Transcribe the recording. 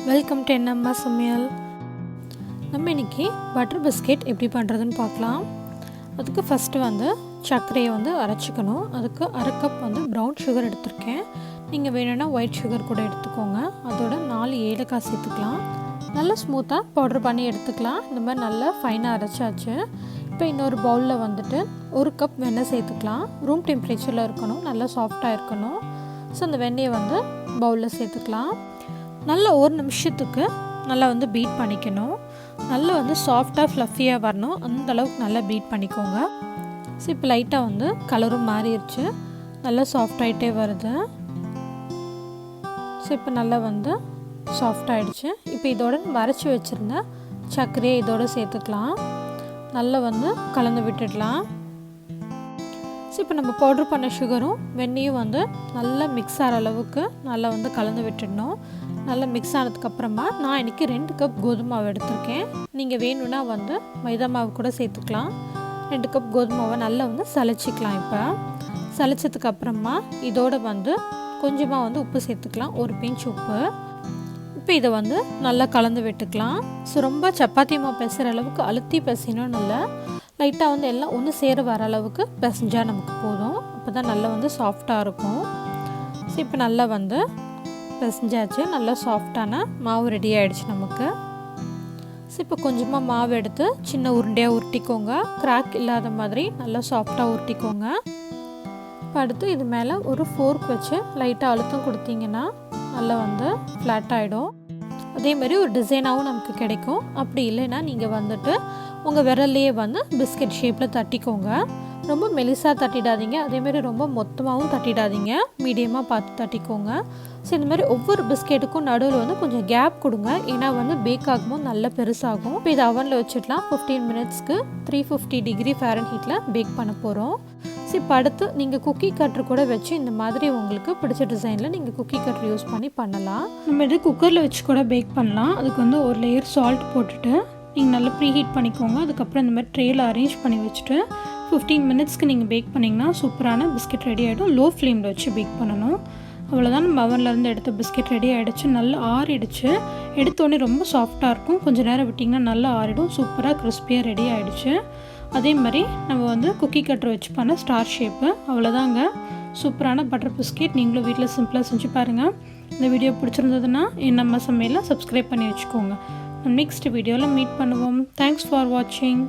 Welcome to Amma Samayal. நம்ம இன்னைக்கு butter biscuit எப்படி பண்ணுறதுன்னு பார்க்கலாம். அதுக்கு ஃபஸ்ட்டு சர்க்கரையை அரைச்சிக்கணும். அதுக்கு அரை கப் ப்ரௌன் சுகர் எடுத்துருக்கேன். நீங்கள் வேணும்னா ஒயிட் சுகர் கூட எடுத்துக்கோங்க. அதோட 4 ஏலக்காய் சேர்த்துக்கலாம். நல்லா ஸ்மூத்தாக பவுடர் பண்ணி எடுத்துக்கலாம். இந்த மாதிரி நல்லா ஃபைனாக அரைச்சாச்சு. இப்போ இன்னொரு பவுலில் ஒரு கப் வெண்ணெய் சேர்த்துக்கலாம். ரூம் டெம்பரேச்சரில் இருக்கணும், நல்லா சாஃப்டாக இருக்கணும். ஸோ அந்த வெண்ணெயை பவுலில் சேர்த்துக்கலாம். நல்லா ஒரு நிமிஷத்துக்கு நல்லா பீட் பண்ணிக்கணும். நல்லா சாஃப்டாக ஃப்ளஃபியாக வரணும், அந்த அளவுக்கு நல்லா பீட் பண்ணிக்கோங்க. ஸோ இப்போ லைட்டாக கலரும் மாறிடுச்சு, நல்லா சாஃப்டாகிட்டே வருது. ஸோ இப்போ நல்லா சாஃப்டாகிடுச்சு. இப்போ இதோட வரைச்சி வச்சுருந்த சர்க்கரையை இதோடு சேர்த்துக்கலாம். நல்லா கலந்து விட்டுடலாம். ஸோ இப்போ நம்ம பவுட்ரு பண்ண சுகரும் வெண்ணையும் நல்லா மிக்ஸ் ஆகிற அளவுக்கு நல்லா கலந்து விட்டுடணும். நல்லா மிக்ஸ் ஆனதுக்கப்புறமா நான் இன்றைக்கி 2 கப் கோதுமை மாவு எடுத்திருக்கேன். நீங்கள் வேணும்னா மைதா மாவு கூட சேர்த்துக்கலாம். 2 கப் கோதுமை மாவை நல்லா சலிச்சிக்கலாம். இப்போ சலிச்சதுக்கப்புறமா இதோட கொஞ்சமாக உப்பு சேர்த்துக்கலாம், ஒரு பிஞ்ச் உப்பு. இப்போ இதை நல்லா கலந்து விட்டுக்கலாம். ஸோ ரொம்ப சப்பாத்தி மாவு பிசைகிற அளவுக்கு அழுத்தி பிசையணும். நல்லா லைட்டாக எல்லாம் ஒன்று சேர வர அளவுக்கு பிசைஞ்சால் நமக்கு போதும். அப்போ தான் நல்லா சாஃப்டாக இருக்கும். ஸோ இப்போ நல்லா பிசைஞ்சாச்சு. நல்லா சாஃப்டான மாவு ரெடி ஆகிடுச்சு நமக்கு. ஸோ இப்போ கொஞ்சமாக மாவு எடுத்து சின்ன உருண்டையாக உருட்டிக்கோங்க. கிராக் இல்லாத மாதிரி நல்லா சாஃப்டாக உருட்டிக்கோங்க. இப்போ அடுத்து இது மேலே ஒரு ஃபோர்க் வச்சு லைட்டாக அழுத்தம் கொடுத்தீங்கன்னா நல்லா ஃப்ளாட் ஆகிடும். அதேமாதிரி ஒரு டிசைனாகவும் நமக்கு கிடைக்கும். அப்படி இல்லைன்னா நீங்கள் உங்கள் விரல்லையே பிஸ்கெட் ஷேப்பில் தட்டிக்கோங்க. ரொம்ப மெலிசாக தட்டிடாதீங்க, அதேமாதிரி ரொம்ப மொத்தமாகவும் தட்டிடாதீங்க, மீடியமாக பார்த்து தட்டிக்கோங்க. ஸோ இந்த மாதிரி ஒவ்வொரு பிஸ்கெட்டுக்கும் நடுவில் கொஞ்சம் கேப் கொடுங்க. ஏன்னா பேக் ஆகும்போது நல்லா பெருசாகும். இப்போ இதை அவனில் வச்சுக்கலாம். 15 மினிட்ஸ்க்கு 350 டிகிரி ஃபாரன்ஹீட்டில் பேக் பண்ண போகிறோம். ஸோ இப்போ அடுத்து நீங்கள் குக்கி கட்டர் கூட வச்சு இந்த மாதிரி உங்களுக்கு பிடிச்ச டிசைனில் நீங்கள் குக்கி கட்டர் யூஸ் பண்ணலாம். நம்ம இது குக்கரில் வச்சு கூட பேக் பண்ணலாம். அதுக்கு ஒரு லேயர் சால்ட் போட்டுட்டு நீங்கள் நல்லா ப்ரீ ஹீட் பண்ணிக்கோங்க. அதுக்கப்புறம் இந்த மாதிரி ட்ரேயில் அரேஞ்ச் பண்ணி வச்சுட்டு 15 மினிட்ஸ்க்கு நீங்கள் பேக் பண்ணிங்கன்னா சூப்பரான பிஸ்கெட் ரெடி ஆகிடும். லோ ஃப்ளேமில் வச்சு பேக் பண்ணணும். அவ்வளோதான், நம்ம அவன்லேருந்து எடுத்த பிஸ்கெட் ரெடி ஆகிடுச்சு. நல்லா ஆறிடுச்சு. எடுத்தோடனே ரொம்ப சாஃப்டாக இருக்கும். கொஞ்சம் நேரம் விட்டிங்கன்னா நல்லா ஆறிடும். சூப்பராக கிறிஸ்பியாக ரெடி ஆகிடுச்சு. அதே மாதிரி நம்ம குக்கி கட்டர் வச்சு பண்ண ஸ்டார் ஷேப்பு. அவ்வளோதாங்க, சூப்பரான பட்டர் பிஸ்கெட். நீங்களும் வீட்டில் சிம்பிளாக செஞ்சு பாருங்கள். இந்த வீடியோ பிடிச்சிருந்ததுன்னா Amma Samayal சப்ஸ்கிரைப் பண்ணி வச்சுக்கோங்க. நெக்ஸ்ட் வீடியோவில் மீட் பண்ணுவோம். தேங்க்ஸ் ஃபார் வாட்சிங்.